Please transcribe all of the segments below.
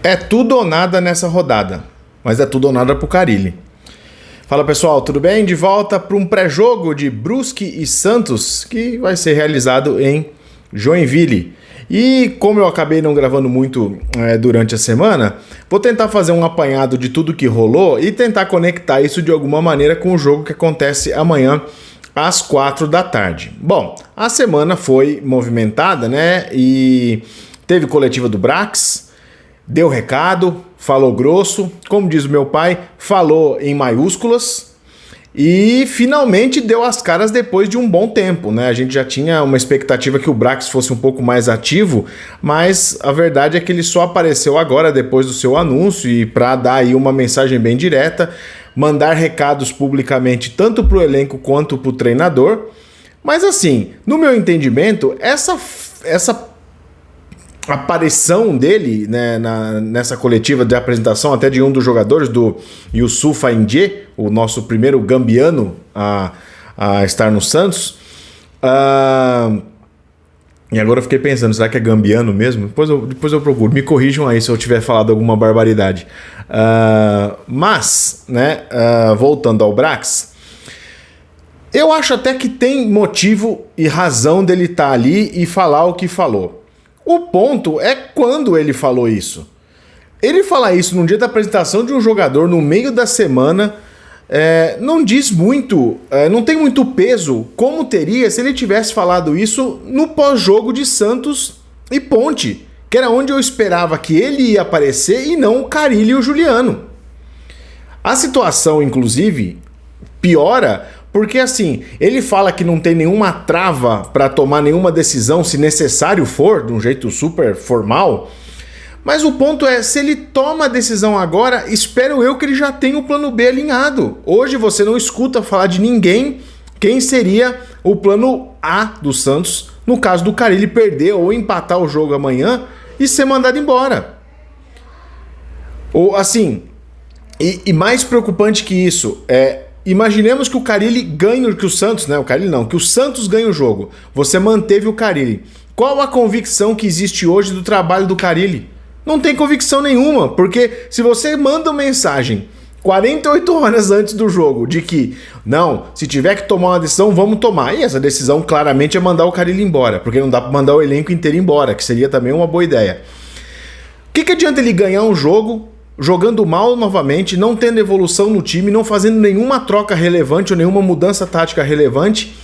É tudo ou nada nessa rodada, mas é tudo ou nada pro Carille. Fala pessoal, tudo bem? De volta para um pré-jogo de Brusque e Santos, que vai ser realizado em Joinville. E como eu acabei não gravando muito durante a semana, vou tentar fazer um apanhado de tudo que rolou e tentar conectar isso de alguma maneira com o jogo que acontece amanhã às 4 da tarde. Bom, a semana foi movimentada, né? E teve coletiva do Brax, deu recado, falou grosso, como diz o meu pai, falou em maiúsculas e finalmente deu as caras depois de um bom tempo, né? A gente já tinha uma expectativa que o Brax fosse um pouco mais ativo, mas a verdade é que ele só apareceu agora depois do seu anúncio e para dar aí uma mensagem bem direta, mandar recados publicamente tanto para o elenco quanto para o treinador. Mas assim, no meu entendimento, essa aparição dele, né, nessa coletiva de apresentação até de um dos jogadores, do Youssoufa N'Dié, o nosso primeiro gambiano a estar no Santos. E agora eu fiquei pensando, será que é gambiano mesmo? Depois eu procuro, me corrijam aí se eu tiver falado alguma barbaridade. Mas, né, voltando ao Brax, eu acho até que tem motivo e razão dele estar ali e falar o que falou. O ponto é quando ele falou isso. Ele falar isso num dia da apresentação de um jogador no meio da semana não diz muito, não tem muito peso como teria se ele tivesse falado isso no pós-jogo de Santos e Ponte, que era onde eu esperava que ele ia aparecer e não o Carille e o Juliano. A situação, inclusive, piora porque assim, ele fala que não tem nenhuma trava para tomar nenhuma decisão se necessário for, de um jeito super formal, mas o ponto é, se ele toma a decisão agora, espero eu que ele já tenha o plano B alinhado. Hoje você não escuta falar de ninguém quem seria o plano A do Santos, no caso do Carille perder ou empatar o jogo amanhã e ser mandado embora. Ou assim, e mais preocupante que isso, imaginemos que o Carille ganhe, que o Santos, né? O Carille não, que o Santos ganhe o jogo. Você manteve o Carille. Qual a convicção que existe hoje do trabalho do Carille? Não tem convicção nenhuma, porque se você manda uma mensagem 48 horas antes do jogo de que, não, se tiver que tomar uma decisão, vamos tomar. E essa decisão claramente é mandar o Carille embora, porque não dá para mandar o elenco inteiro embora, que seria também uma boa ideia. O que adianta ele ganhar um jogo jogando mal novamente, não tendo evolução no time, não fazendo nenhuma troca relevante ou nenhuma mudança tática relevante,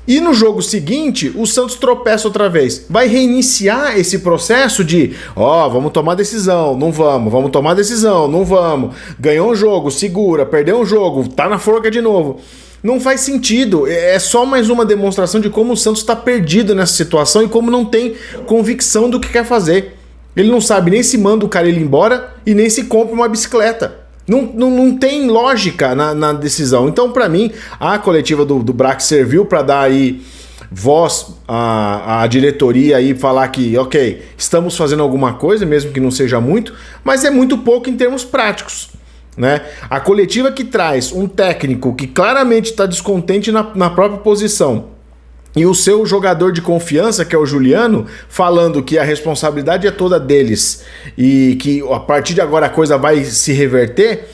e no jogo seguinte o Santos tropeça outra vez? Vai reiniciar esse processo de vamos tomar decisão, não vamos tomar decisão, não vamos, ganhou um jogo, segura, perdeu um jogo, tá na forca de novo. Não faz sentido, é só mais uma demonstração de como o Santos está perdido nessa situação e como não tem convicção do que quer fazer. Ele não sabe nem se manda o Carille embora e nem se compra uma bicicleta. Não tem lógica na decisão. Então, para mim, a coletiva do Brax serviu para dar aí voz à diretoria e falar que, ok, estamos fazendo alguma coisa, mesmo que não seja muito, mas é muito pouco em termos práticos, né? A coletiva que traz um técnico que claramente está descontente na própria posição e o seu jogador de confiança, que é o Juliano, falando que a responsabilidade é toda deles e que a partir de agora a coisa vai se reverter,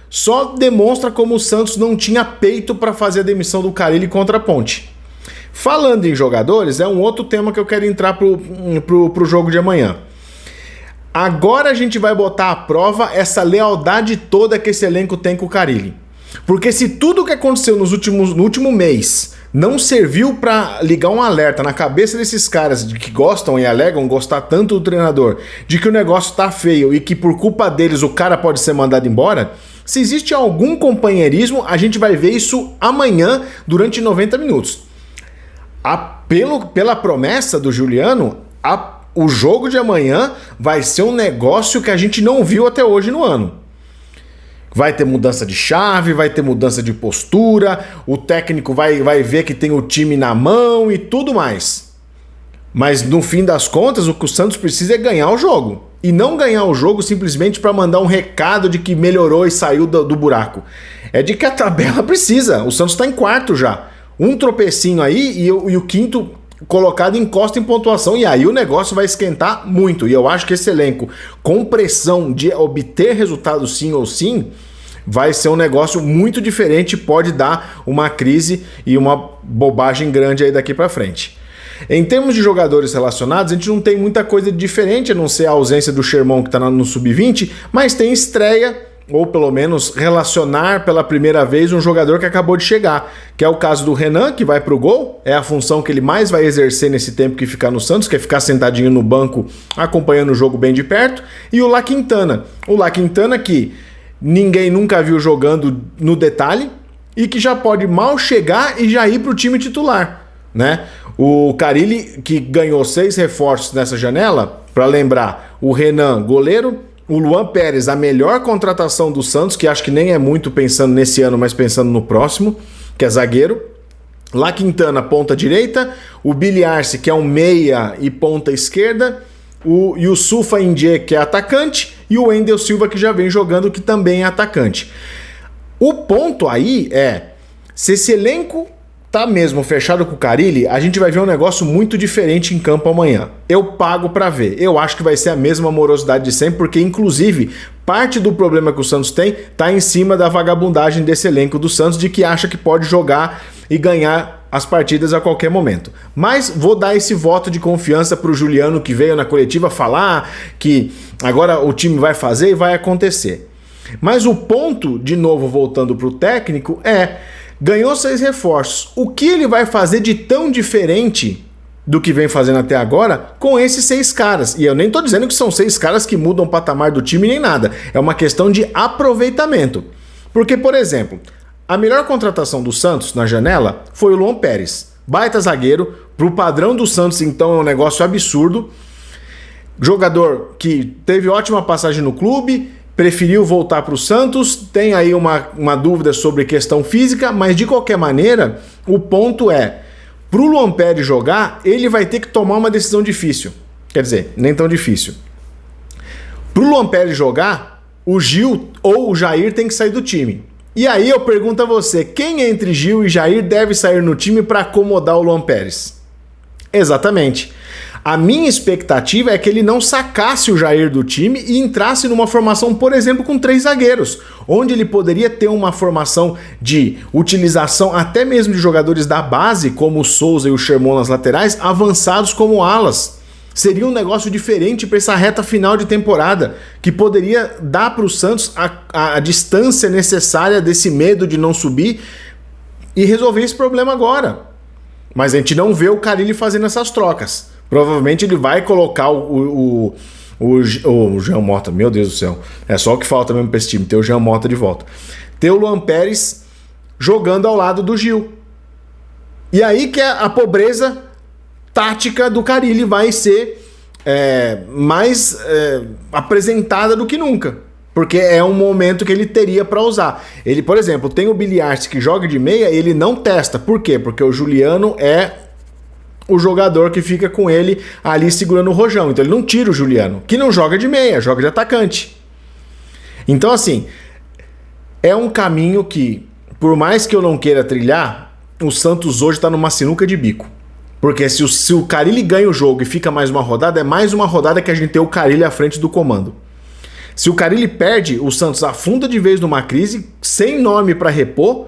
só demonstra como o Santos não tinha peito para fazer a demissão do Carille contra a Ponte. Falando em jogadores, é um outro tema que eu quero entrar pro jogo de amanhã. Agora a gente vai botar à prova essa lealdade toda que esse elenco tem com o Carille. Porque se tudo que aconteceu no último mês não serviu para ligar um alerta na cabeça desses caras de que gostam e alegam gostar tanto do treinador, de que o negócio tá feio e que por culpa deles o cara pode ser mandado embora, se existe algum companheirismo, a gente vai ver isso amanhã durante 90 minutos. Pela promessa do Juliano, o jogo de amanhã vai ser um negócio que a gente não viu até hoje no ano. Vai ter mudança de chave, vai ter mudança de postura, o técnico vai ver que tem o time na mão e tudo mais. Mas no fim das contas, o que o Santos precisa é ganhar o jogo. E não ganhar o jogo simplesmente para mandar um recado de que melhorou e saiu do buraco. É de que a tabela precisa. O Santos está em quarto já. Um tropecinho aí e o quinto colocado encosta em pontuação e aí o negócio vai esquentar muito. E eu acho que esse elenco, com pressão de obter resultado sim ou sim, vai ser um negócio muito diferente, pode dar uma crise e uma bobagem grande aí daqui para frente. Em termos de jogadores relacionados, a gente não tem muita coisa diferente, a não ser a ausência do Sherman que está no sub-20, mas tem estreia, ou pelo menos relacionar pela primeira vez um jogador que acabou de chegar, que é o caso do Renan, que vai para o gol, é a função que ele mais vai exercer nesse tempo que ficar no Santos, que é ficar sentadinho no banco acompanhando o jogo bem de perto, e o La Quintana. O La Quintana que ninguém nunca viu jogando no detalhe e que já pode mal chegar e já ir para o time titular, né? O Carille, que ganhou 6 reforços nessa janela, para lembrar, o Renan, goleiro, o Luan Pérez, a melhor contratação do Santos, que acho que nem é muito pensando nesse ano, mas pensando no próximo, que é zagueiro. La Quintana, ponta direita, o Billy Arce, que é um meia e ponta esquerda, o Youssoufa N'Dié, que é atacante, e o Wendel Silva, que já vem jogando, que também é atacante. O ponto aí é, se esse elenco tá mesmo fechado com o Carille, a gente vai ver um negócio muito diferente em campo amanhã. Eu pago pra ver. Eu acho que vai ser a mesma morosidade de sempre, porque inclusive parte do problema que o Santos tem tá em cima da vagabundagem desse elenco do Santos, de que acha que pode jogar e ganhar as partidas a qualquer momento. Mas vou dar esse voto de confiança pro Juliano, que veio na coletiva falar que agora o time vai fazer e vai acontecer. Mas o ponto, de novo voltando pro técnico, ganhou 6 reforços. O que ele vai fazer de tão diferente do que vem fazendo até agora com esses 6 caras? E eu nem tô dizendo que são 6 caras que mudam o patamar do time nem nada. É uma questão de aproveitamento. Porque, por exemplo, a melhor contratação do Santos na janela foi o Luan Pérez. Baita zagueiro. Pro padrão do Santos, então, é um negócio absurdo. Jogador que teve ótima passagem no clube, preferiu voltar para o Santos, tem aí uma dúvida sobre questão física, mas de qualquer maneira, o ponto é, para o Luan Pérez jogar, ele vai ter que tomar uma decisão difícil. Quer dizer, nem tão difícil. Para o Luan Pérez jogar, o Gil ou o Jair tem que sair do time. E aí eu pergunto a você, quem entre Gil e Jair deve sair no time para acomodar o Luan Pérez? Exatamente. A minha expectativa é que ele não sacasse o Jair do time e entrasse numa formação, por exemplo, com 3 zagueiros, onde ele poderia ter uma formação de utilização até mesmo de jogadores da base, como o Souza e o Sherman nas laterais, avançados como alas. Seria um negócio diferente para essa reta final de temporada, que poderia dar para o Santos a distância necessária desse medo de não subir e resolver esse problema agora. Mas a gente não vê o Carille fazendo essas trocas. Provavelmente ele vai colocar o Jean Mota, meu Deus do céu. É só o que falta mesmo para esse time, ter o Jean Mota de volta. Ter o Luan Pérez jogando ao lado do Gil. E aí que a pobreza tática do Carille vai ser mais apresentada do que nunca. Porque é um momento que ele teria para usar. Ele, por exemplo, tem o Billy Arce que joga de meia e ele não testa. Por quê? Porque o Juliano é o jogador que fica com ele ali segurando o rojão. Então ele não tira o Juliano, que não joga de meia, joga de atacante. Então assim, é um caminho que, por mais que eu não queira trilhar, o Santos hoje está numa sinuca de bico. Porque se o Carille ganha o jogo e fica mais uma rodada, é mais uma rodada que a gente tem o Carille à frente do comando. Se o Carille perde, o Santos afunda de vez numa crise, sem nome para repor,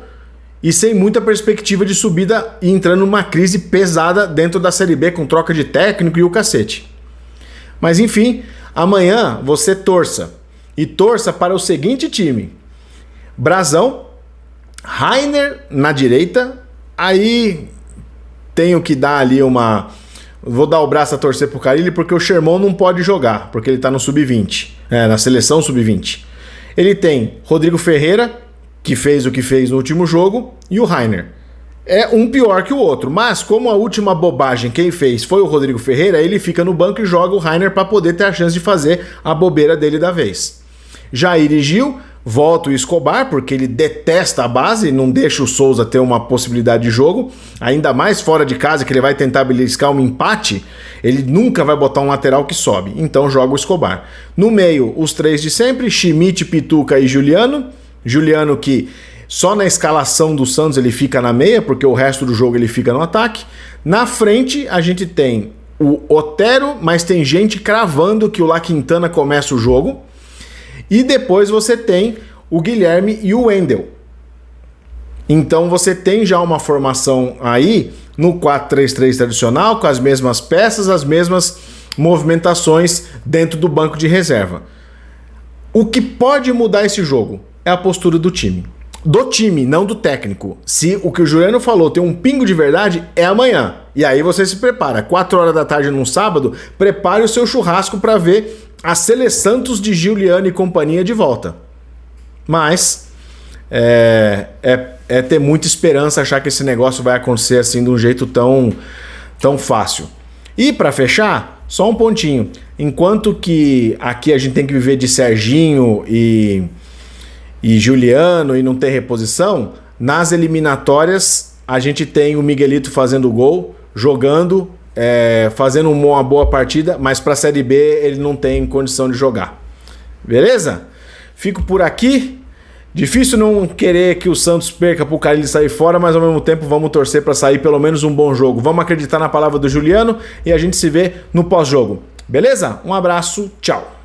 e sem muita perspectiva de subida e entrando numa crise pesada dentro da Série B com troca de técnico e o cacete. Mas enfim, amanhã você torça. E torça para o seguinte time. Brazão, Rainer na direita, aí tenho que dar ali vou dar o braço a torcer pro Carille porque o Sherman não pode jogar, porque ele tá no sub-20, na seleção sub-20. Ele tem Rodrigo Ferreira, que fez o que fez no último jogo, e o Rainer. É um pior que o outro, mas como a última bobagem quem fez foi o Rodrigo Ferreira, ele fica no banco e joga o Rainer para poder ter a chance de fazer a bobeira dele da vez. Jair e Gil, volta o Escobar, porque ele detesta a base e não deixa o Souza ter uma possibilidade de jogo, ainda mais fora de casa, que ele vai tentar beliscar um empate, ele nunca vai botar um lateral que sobe, então joga o Escobar. No meio, os 3 de sempre, Schmidt, Pituca e Juliano. Juliano que Só na escalação do Santos ele fica na meia, porque o resto do jogo ele fica no ataque. Na frente a gente tem o Otero, mas tem gente cravando que o La Quintana começa o jogo. E depois você tem o Guilherme e o Wendel. Então você tem já uma formação aí no 4-3-3 tradicional, com as mesmas peças, as mesmas movimentações dentro do banco de reserva. O que pode mudar esse jogo é a postura do time. Do time, não do técnico. Se o que o Juliano falou tem um pingo de verdade, é amanhã. E aí você se prepara. 4 horas da tarde num sábado, prepare o seu churrasco para ver a Sele Santos de Giuliano e companhia de volta. Mas é ter muita esperança achar que esse negócio vai acontecer assim de um jeito tão fácil. E para fechar, só um pontinho. Enquanto que aqui a gente tem que viver de Serginho e Giuliano e não ter reposição, nas eliminatórias a gente tem o Miguelito fazendo gol, jogando, fazendo uma boa partida, mas para a Série B ele não tem condição de jogar. Beleza? Fico por aqui. Difícil não querer que o Santos perca pro Carille sair fora, mas ao mesmo tempo vamos torcer para sair pelo menos um bom jogo. Vamos acreditar na palavra do Juliano e a gente se vê no pós-jogo. Beleza? Um abraço, tchau.